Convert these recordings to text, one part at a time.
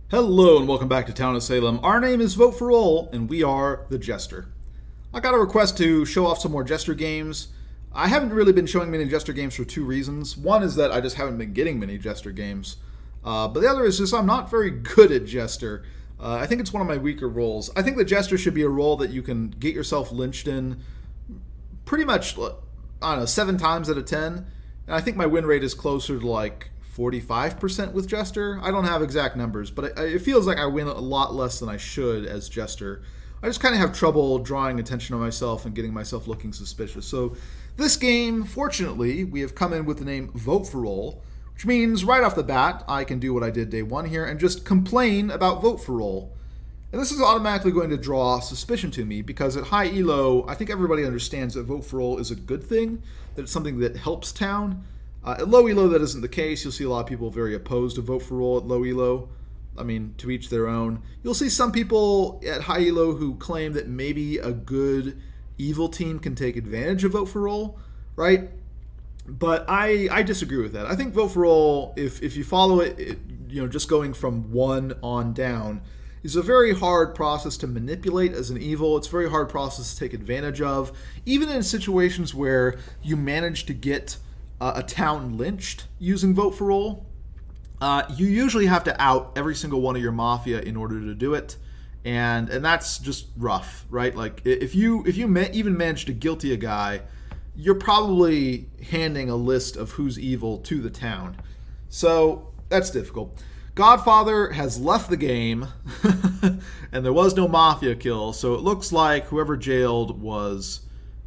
Hello and welcome back to Town of Salem. Our name is Vote for All, and we are the Jester. I got a request to show off some more Jester games. I haven't really been showing many Jester games for two reasons. One is that I just haven't been getting many Jester games. But the other is just I'm not very good at Jester. I think it's one of my weaker roles. I think the Jester should be a role that you can get yourself lynched in pretty much, I don't know, 7 times out of 10. And I think my win rate is closer to like 45% with Jester. I don't have exact numbers, but it feels like I win a lot less than I should as Jester. I just kind of have trouble drawing attention to myself and getting myself looking suspicious. So this game, fortunately, we have come in with the name Vote for All, which means right off the bat, I can do what I did day one here and just complain about Vote for All. And this is automatically going to draw suspicion to me because at high elo, I think everybody understands that Vote for All is a good thing, that it's something that helps town. At low elo, that isn't the case. You'll see a lot of people very opposed to Vote for All at low elo. I mean, to each their own. You'll see some people at high elo who claim that maybe a good evil team can take advantage of Vote for All, right? But I disagree with that. I think Vote for All, if you follow it, just going from 1 on down, is a very hard process to manipulate as an evil. It's a very hard process to take advantage of, even in situations where you manage to get a town lynched using Vote for All. You usually have to out every single one of your mafia in order to do it, and that's just rough, right? Like if you even manage to guilty a guy, you're probably handing a list of who's evil to the town. So that's difficult. Godfather has left the game, and there was no mafia kill, so it looks like whoever jailed was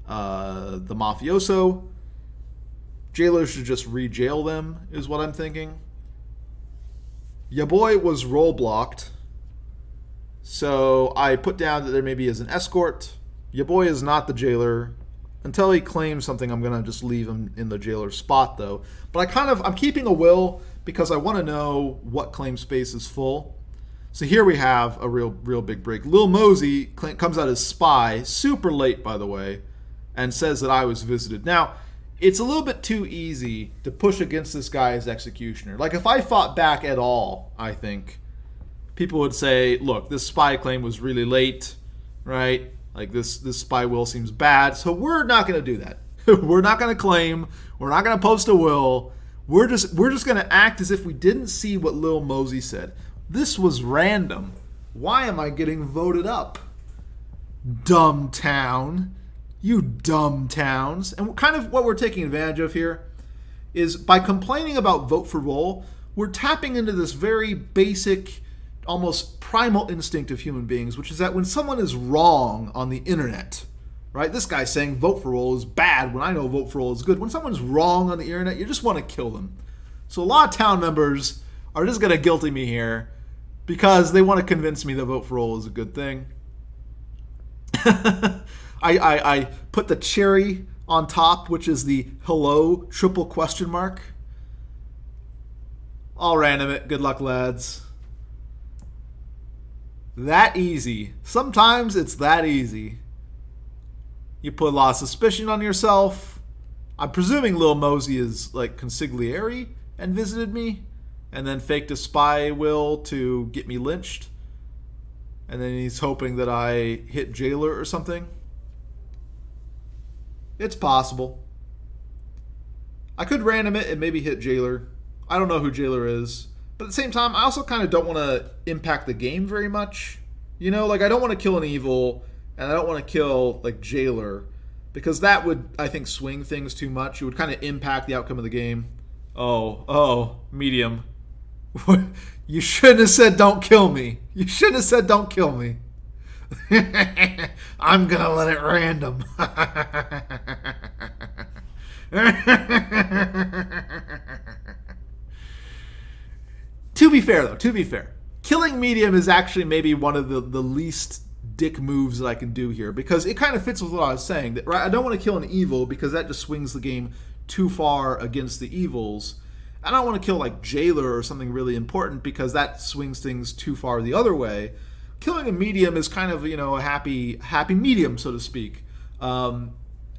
the mafioso. Jailers should just re-jail them, is what I'm thinking. Ya boy was role blocked, so I put down that there maybe is an escort. Ya boy is not the jailer. Until he claims something, I'm gonna just leave him in the jailer's spot, though. But I'm keeping a will because I want to know what claim space is full. So here we have a real big break. Lil Mosey comes out as spy, super late, by the way, and says that I was visited. Now, it's a little bit too easy to push against this guy as executioner. Like, if I fought back at all, I think, people would say, look, this spy claim was really late, right? Like, this spy will seems bad, so we're not going to do that. We're not going to claim. We're not going to post a will. We're just going to act as if we didn't see what Lil Mosey said. This was random. Why am I getting voted up? Dumb town. You dumb towns. And kind of what we're taking advantage of here is by complaining about Vote for All, we're tapping into this very basic, almost primal instinct of human beings, which is that when someone is wrong on the internet, right? This guy's saying Vote for All is bad when I know Vote for All is good. When someone's wrong on the internet, you just want to kill them. So a lot of town members are just going to guilty me here because they want to convince me that Vote for All is a good thing. I put the cherry on top, which is the hello triple question mark. I'll random it. Good luck, lads. That easy. Sometimes it's that easy. You put a lot of suspicion on yourself. I'm presuming Lil Mosey is like consigliere and visited me, and then faked a spy will to get me lynched. And then he's hoping that I hit jailer or something. It's possible. I could random it and maybe hit jailer. I don't know who jailer is. But at the same time, I also kind of don't want to impact the game very much. You know, like I don't want to kill an evil, and I don't want to kill like jailer, because that would, I think, swing things too much. It would kind of impact the outcome of the game. Oh, medium. You shouldn't have said don't kill me. You shouldn't have said don't kill me. I'm going to let it random. To be fair, killing medium is actually maybe one of the least dick moves that I can do here, because it kind of fits with what I was saying. That, right, I don't want to kill an evil because that just swings the game too far against the evils. I don't want to kill like jailer or something really important because that swings things too far the other way. Killing a medium is kind of, a happy medium, so to speak. I'm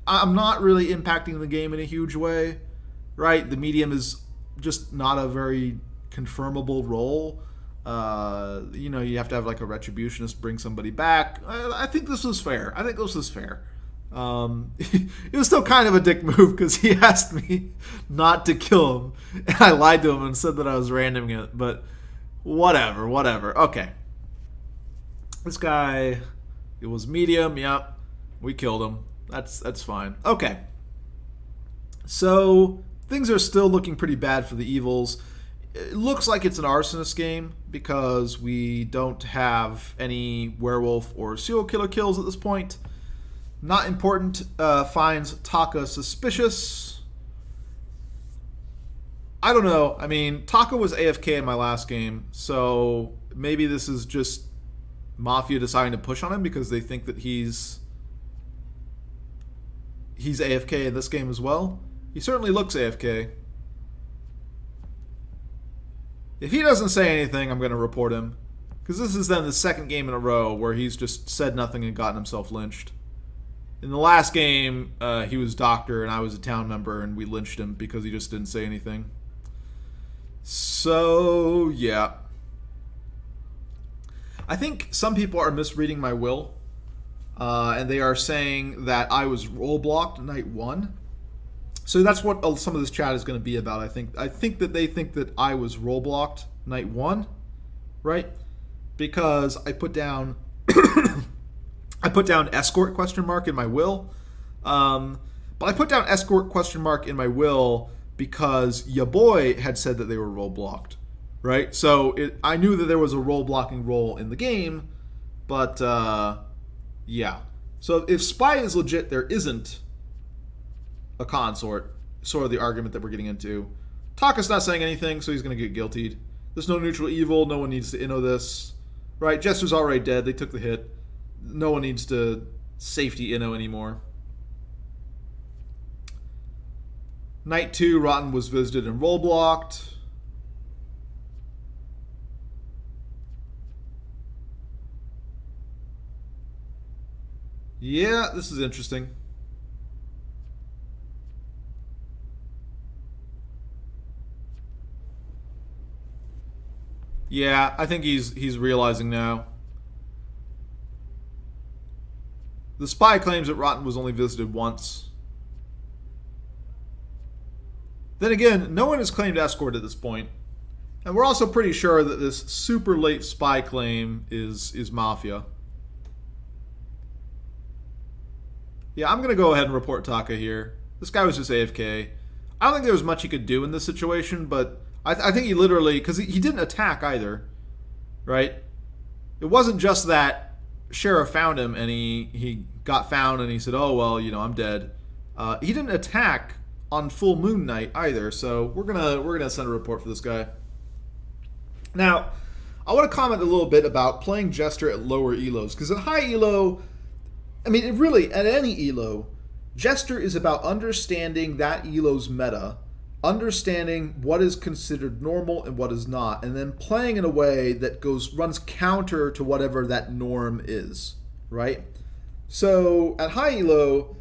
not really impacting the game in a huge way, right? The medium is just not a very confirmable role. You have to have like a retributionist bring somebody back. I think this was fair. I think this was fair. It was still kind of a dick move because he asked me not to kill him, and I lied to him and said that I was randoming it. But whatever. Okay, this guy, it was medium. Yep, we killed him. That's fine. Okay, so things are still looking pretty bad for the evils. It looks like it's an arsonist game because we don't have any werewolf or serial killer kills at this point. Not important. Finds Taka suspicious. I don't know. I mean, Taka was AFK in my last game, so maybe this is just Mafia deciding to push on him because they think that he's AFK in this game as well. He certainly looks AFK. If he doesn't say anything, I'm going to report him. Because this is then the second game in a row where he's just said nothing and gotten himself lynched. In the last game, he was doctor and I was a town member and we lynched him because he just didn't say anything. So, yeah. I think some people are misreading my will. And they are saying that I was role blocked night 1. So that's what some of this chat is going to be about, I think. I think that they think that I was role blocked night 1, right? Because I put down escort question mark in my will. But I put down escort question mark in my will because ya boy had said that they were role blocked, right? So I knew that there was a role blocking role in the game, but yeah. So if spy is legit, there isn't a consort, sort of the argument that we're getting into. Taka's not saying anything, so he's going to get guiltied. There's no neutral evil. No one needs to inno this. Right? Jester's already dead. They took the hit. No one needs to safety inno anymore. Night 2, Rotten was visited and role blocked. Yeah, this is interesting. Yeah, I think he's realizing now. The spy claims that Rotten was only visited once. Then again, no one has claimed escort at this point. And we're also pretty sure that this super late spy claim is Mafia. Yeah, I'm going to go ahead and report Taka here. This guy was just AFK. I don't think there was much he could do in this situation, but I think he literally, because he didn't attack either, right? It wasn't just that Sheriff found him and he got found and he said, oh, well, I'm dead. He didn't attack on full moon night either, so we're gonna send a report for this guy. Now, I want to comment a little bit about playing Jester at lower elos, because at high elo, I mean, really, at any elo, Jester is about understanding that elo's meta, understanding what is considered normal and what is not, and then playing in a way that runs counter to whatever that norm is, right? So at high elo,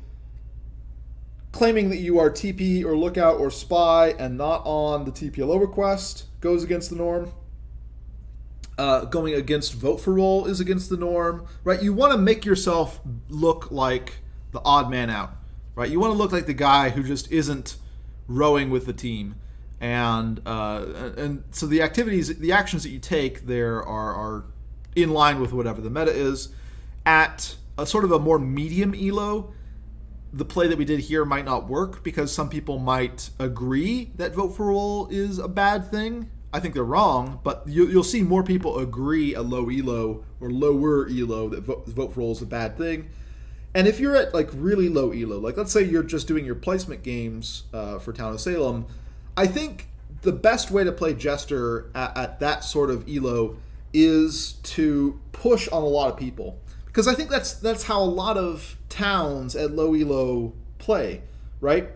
claiming that you are TP or lookout or spy and not on the TPLO request goes against the norm. Going against vote for role is against the norm, right? You want to make yourself look like the odd man out, right? You want to look like the guy who just isn't rowing with the team, and so the actions that you take there are in line with whatever the meta is. At a sort of a more medium elo, the play that we did here might not work because some people might agree that vote for role is a bad thing. I think they're wrong, but you'll see more people agree at low elo or lower elo that vote for role is a bad thing. And if you're at like really low elo, like let's say you're just doing your placement games for Town of Salem, I think the best way to play Jester at that sort of elo is to push on a lot of people. Because I think that's how a lot of towns at low elo play, right?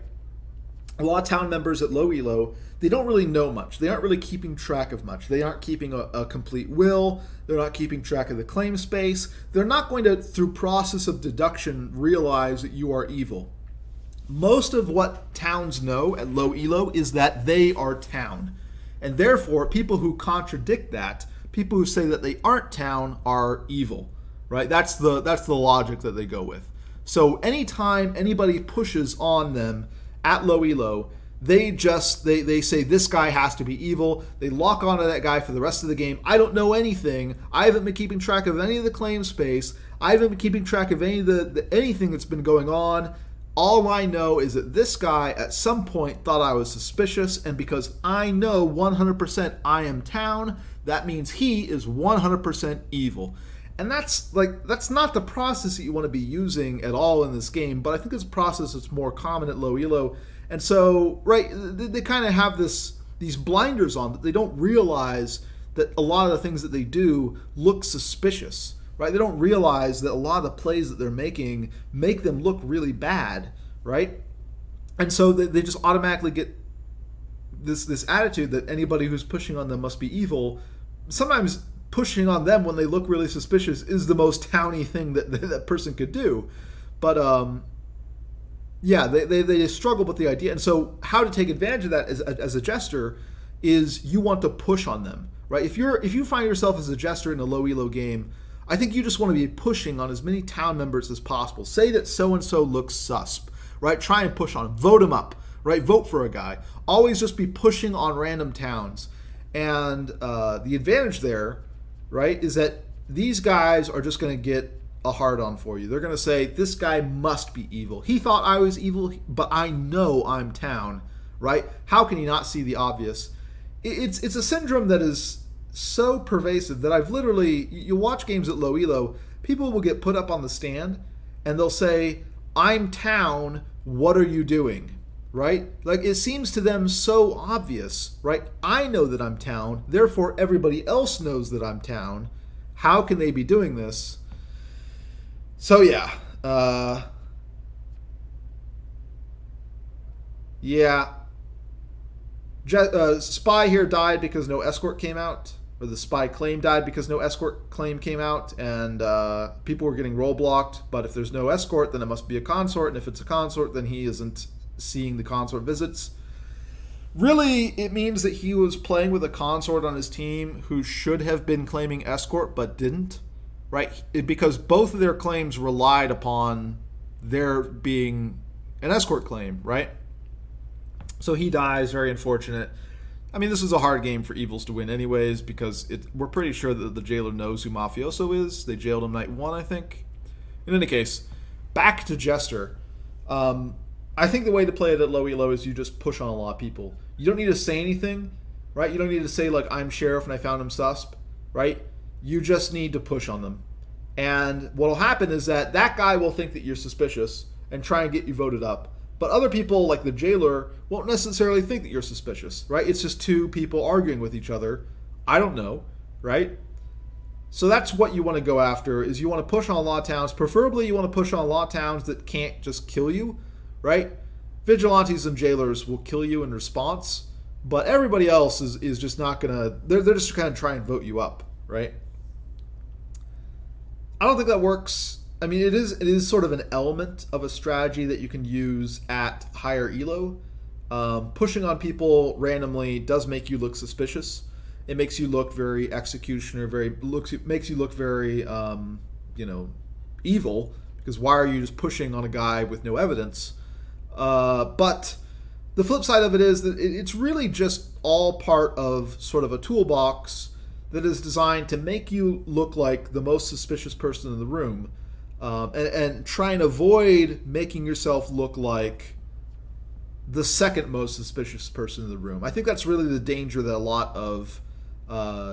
A lot of town members at low elo, they don't really know much. They aren't really keeping track of much. They aren't keeping a complete will. They're not keeping track of the claim space. They're not going to, through process of deduction, realize that you are evil. Most of what towns know at low elo is that they are town. And therefore, people who contradict that, people who say that they aren't town are evil, right? That's the logic that they go with. So anytime anybody pushes on them at low elo, they say this guy has to be evil. They lock onto that guy for the rest of the game. I don't know anything. I haven't been keeping track of any of the claim space. I haven't been keeping track of any of anything that's been going on. All I know is that this guy at some point thought I was suspicious, and because I know 100% I am town, that means he is 100% evil. And that's not the process that you want to be using at all in this game, but I think it's a process that's more common at low elo. And so, right, they kind of have these blinders on that they don't realize that a lot of the things that they do look suspicious, right? They don't realize that a lot of the plays that they're making make them look really bad, right? And so they just automatically get this attitude that anybody who's pushing on them must be evil. Sometimes pushing on them when they look really suspicious is the most towny thing that person could do. But yeah, they struggle with the idea. And so how to take advantage of that as a jester is you want to push on them, right? If you find yourself as a jester in a low elo game, I think you just want to be pushing on as many town members as possible. Say that so-and-so looks susp, right? Try and push on him. Vote him up, right? Vote for a guy. Always just be pushing on random towns. And the advantage there, right, is that these guys are just going to get a hard-on for you. They're going to say, this guy must be evil. He thought I was evil, but I know I'm town, right? How can he not see the obvious? It's a syndrome that is so pervasive that I've literally, you watch games at low elo, people will get put up on the stand and they'll say, I'm town, what are you doing? Right? Like, it seems to them so obvious, right? I know that I'm town, therefore everybody else knows that I'm town. How can they be doing this? So yeah, Spy here died because no escort came out, or the spy claim died because no escort claim came out, and people were getting role blocked. But if there's no escort, then it must be a consort, and if it's a consort, then he isn't seeing the consort visits. Really, it means that he was playing with a consort on his team who should have been claiming escort but didn't, right? Because both of their claims relied upon there being an escort claim, right? So he dies, very unfortunate. I mean, this is a hard game for evils to win anyways, because we're pretty sure that the jailer knows who Mafioso is. They jailed him night 1, I think. In any case, back to Jester. I think the way to play it at low elo is you just push on a lot of people. You don't need to say anything, right? You don't need to say, like, I'm sheriff and I found him susp, right? You just need to push on them. And what will happen is that guy will think that you're suspicious and try and get you voted up. But other people, like the jailer, won't necessarily think that you're suspicious, right? It's just two people arguing with each other. I don't know, right? So that's what you want to go after, is you want to push on a lot of towns. Preferably you want to push on a lot of towns that can't just kill you, right? Vigilantes and jailers will kill you in response, but everybody else is just not going to... They're just going to try and vote you up, right? I don't think that works. I mean, it is sort of an element of a strategy that you can use at higher elo. Pushing on people randomly does make you look suspicious. It makes you look very executioner, makes you look very, evil, because why are you just pushing on a guy with no evidence? But the flip side of it is that it's really just all part of sort of a toolbox that is designed to make you look like the most suspicious person in the room, and try and avoid making yourself look like the second most suspicious person in the room. I think that's really the danger that a lot of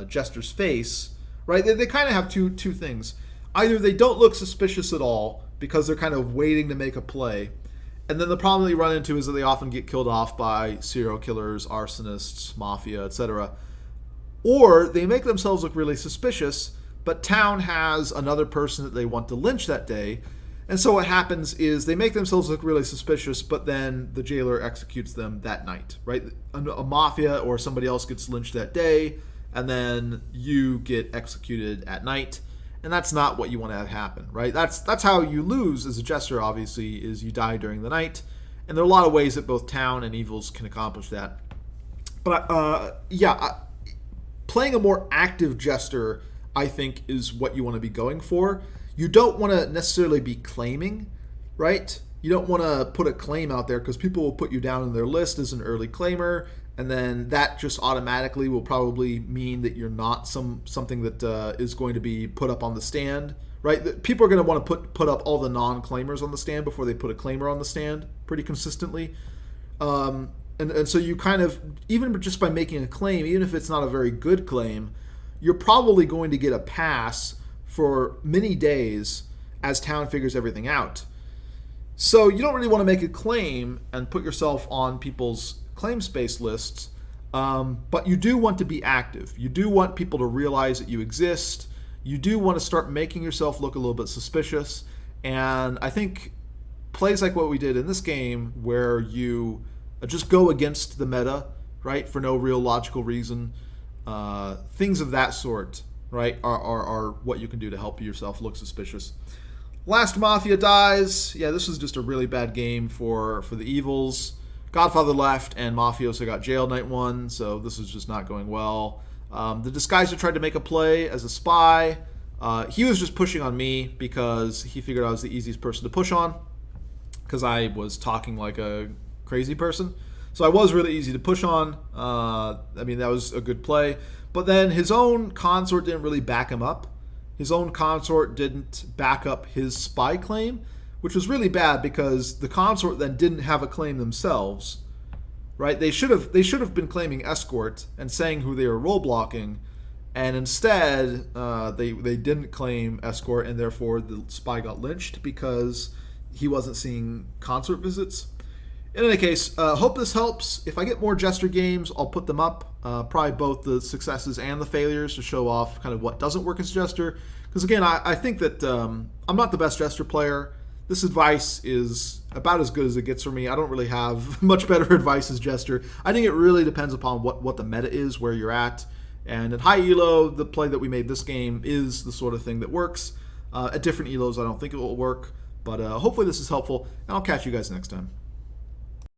jesters face, right? They kind of have two things. Either they don't look suspicious at all because they're kind of waiting to make a play, and then the problem they run into is that they often get killed off by serial killers, arsonists, mafia, etc. Or they make themselves look really suspicious, but town has another person that they want to lynch that day. And so what happens is they make themselves look really suspicious, but then the jailer executes them that night, right? A mafia or somebody else gets lynched that day, and then you get executed at night. And that's not what you want to have happen, right? That's how you lose as a jester, obviously, is you die during the night. And there are a lot of ways that both town and evils can accomplish that. But playing a more active Jester, I think, is what you want to be going for. You don't want to necessarily be claiming, right? You don't want to put a claim out there because people will put you down in their list as an early claimer, and then that just automatically will probably mean that you're not something that is going to be put up on the stand, right? People are going to want to put up all the non-claimers on the stand before they put a claimer on the stand pretty consistently. And so you kind of, even just by making a claim, even if it's not a very good claim, you're probably going to get a pass for many days as town figures everything out. So you don't really want to make a claim and put yourself on people's claim space lists, but you do want to be active. You do want people to realize that you exist. You do want to start making yourself look a little bit suspicious. And I think plays like what we did in this game, where you just go against the meta, right, for no real logical reason, things of that sort, right, are what you can do to help yourself look suspicious. Last Mafia dies. Yeah, this was just a really bad game for the Evils. Godfather left, and Mafioso got jailed night one, so this was just not going well. The Disguiser tried to make a play as a spy. He was just pushing on me because he figured I was the easiest person to push on, because I was talking like a crazy person. So I was really easy to push on. I mean, that was a good play. But then his own consort didn't really back him up. His own consort didn't back up his spy claim, which was really bad because the consort then didn't have a claim themselves, right? They should have been claiming escort and saying who they were role blocking, and instead they didn't claim escort, and therefore the spy got lynched because he wasn't seeing consort visits. In any case, hope this helps. If I get more Jester games, I'll put them up. Probably both the successes and the failures to show off kind of what doesn't work as Jester. Because again, I think that I'm not the best Jester player. This advice is about as good as it gets for me. I don't really have much better advice as Jester. I think it really depends upon what the meta is, where you're at. And at high elo, the play that we made this game is the sort of thing that works. At different elos, I don't think it will work. But hopefully this is helpful, and I'll catch you guys next time.